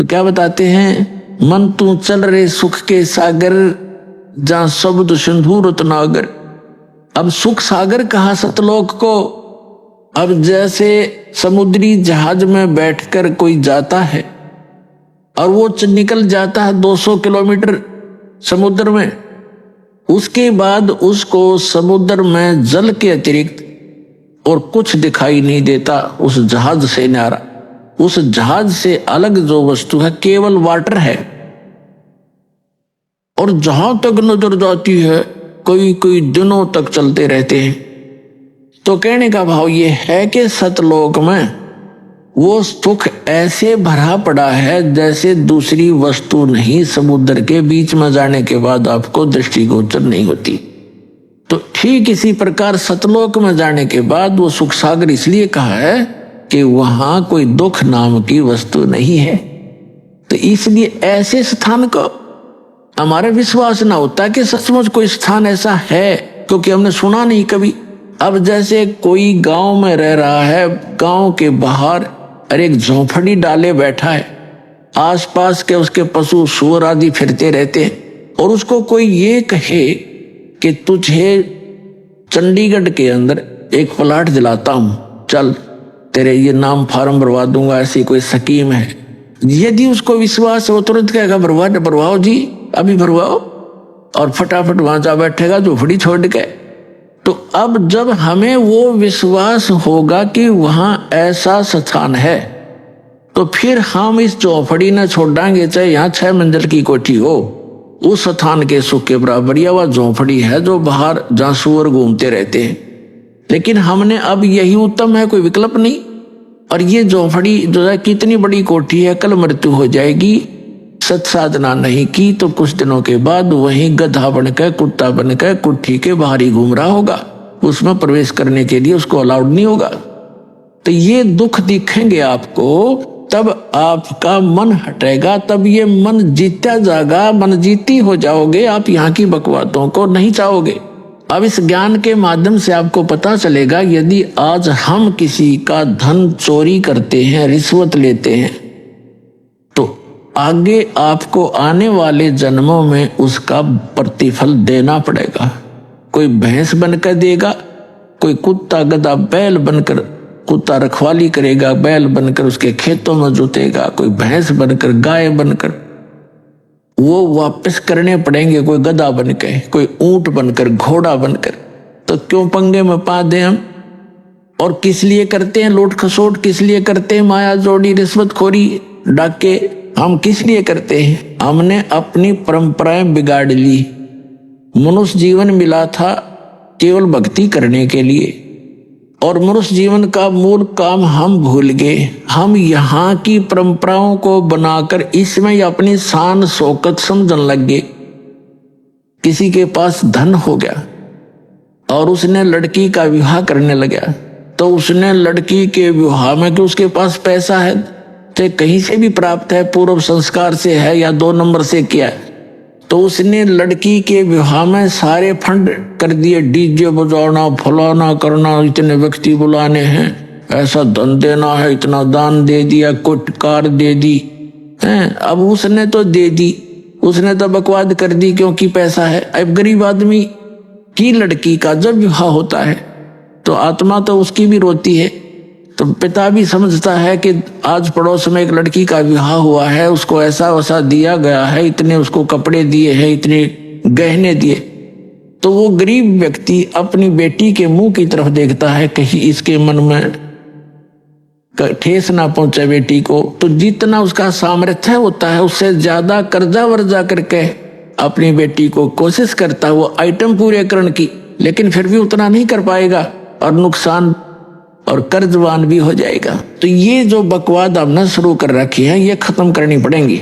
तो क्या बताते हैं, मन तू चल रे सुख के सागर, जहां शब्द सिंधु रत्नागर। अब सुख सागर कहा सतलोक को। अब जैसे समुद्री जहाज में बैठकर कोई जाता है और वो निकल जाता है 200 किलोमीटर समुद्र में, उसके बाद उसको समुद्र में जल के अतिरिक्त और कुछ दिखाई नहीं देता उस जहाज से न्यारा। उस जहाज से अलग जो वस्तु है केवल वाटर है। और जहां तक नजर जाती है कोई कोई दिनों तक चलते रहते हैं। तो कहने का भाव ये है कि सतलोक में वो सुख ऐसे भरा पड़ा है जैसे दूसरी वस्तु नहीं समुद्र के बीच में जाने के बाद आपको दृष्टिगोचर नहीं होती। तो ठीक इसी प्रकार सतलोक में जाने के बाद वो सुख सागर इसलिए कहा है कि वहां कोई दुख नाम की वस्तु नहीं है। तो इसलिए ऐसे स्थान को हमारा विश्वास ना होता कि सचमुच कोई स्थान ऐसा है, क्योंकि हमने सुना नहीं कभी। अब जैसे कोई गांव में रह रहा है, गांव के बाहर और एक झोंपड़ी डाले बैठा है, आसपास के उसके पशु सूअर आदि फिरते रहते हैं, और उसको कोई ये कहे कि तुझे चंडीगढ़ के अंदर एक प्लाट दिलाता हूं, चल तेरे ये नाम फार्म भरवा दूंगा, ऐसी कोई स्कीम है। यदि उसको विश्वास हो तुरंत कहेगा भरवाओ जी, अभी भरवाओ, और फटाफट वहां जा बैठेगा झोपड़ी छोड़ के। तो अब जब हमें वो विश्वास होगा कि वहां ऐसा स्थान है, तो फिर हम इस झोपड़ी न छोड़ांगे, चाहे यहाँ 6 मंजिल की कोठी हो, उस स्थान के सुख के बराबर या वह झोपड़ी है जो बाहर जहां सूअर घूमते रहते हैं। लेकिन हमने अब यही उत्तम है, कोई विकल्प नहीं। और ये झोपड़ी जो है कितनी बड़ी कोठी है, कल मृत्यु हो जाएगी, सत साधना नहीं की तो कुछ दिनों के बाद वहीं गधा बनकर कुत्ता बनकर कुट्ठी के बाहर ही घूम रहा होगा, उसमें प्रवेश करने के लिए उसको अलाउड नहीं होगा। तो ये दुख दिखेंगे आपको, तब आपका मन हटेगा, तब ये मन जीता जाएगा, मन जीती हो जाओगे, आप यहाँ की बकवातों को नहीं चाहोगे। अब इस ज्ञान के माध्यम से आपको पता चलेगा, यदि आज हम किसी का धन चोरी करते हैं, रिश्वत लेते हैं, तो आगे आपको आने वाले जन्मों में उसका प्रतिफल देना पड़ेगा। कोई भैंस बनकर देगा, कोई कुत्ता गधा बैल बनकर, कुत्ता रखवाली करेगा, बैल बनकर उसके खेतों में जोतेगा, कोई भैंस बनकर गाय बनकर, वो वापस करने पड़ेंगे, कोई गधा बनकर, कोई ऊंट बनकर, घोड़ा बनकर। तो क्यों पंगे में पा दे हम? और किस लिए करते हैं लूट खसोट, किस लिए करते हैं माया जोड़ी रिश्वतखोरी डाके, हम किस लिए करते हैं? हमने अपनी परंपराएं बिगाड़ ली। मनुष्य जीवन मिला था केवल भक्ति करने के लिए, और मनुष्य जीवन का मूल काम हम भूल गए। हम यहाँ की परंपराओं को बनाकर इसमें अपनी शान शौकत समझने लग गए। किसी के पास धन हो गया और उसने लड़की का विवाह करने लगा, तो उसने लड़की के विवाह में कि उसके पास पैसा है, चाहे कहीं से भी प्राप्त है, पूर्व संस्कार से है या 2 नंबर से किया, तो उसने लड़की के विवाह में सारे फंड कर दिए, डीजे बजाना, फलाना करना, इतने व्यक्ति बुलाने हैं, ऐसा धन देना है, इतना दान दे दिया, कुछ कार दे दी हैं। अब उसने तो दे दी, उसने तो बकवाद कर दी क्योंकि पैसा है। अब गरीब आदमी की लड़की का जब विवाह होता है तो आत्मा तो उसकी भी रोती है। तो पिता भी समझता है कि आज पड़ोस में एक लड़की का विवाह हुआ है, उसको ऐसा वैसा दिया गया है, इतने उसको कपड़े दिए हैं, इतने गहने दिए। तो वो गरीब व्यक्ति अपनी बेटी के मुंह की तरफ देखता है, कहीं इसके मन में ठेस ना पहुंचे बेटी को। तो जितना उसका सामर्थ्य होता है उससे ज्यादा कर्जा वर्जा करके अपनी बेटी को कोशिश करता है वो आइटम पूरे करने की, लेकिन फिर भी उतना नहीं कर पाएगा और नुकसान और कर्जवान भी हो जाएगा। तो ये जो बकवाद हमने शुरू कर रखी है ये खत्म करनी पड़ेंगी।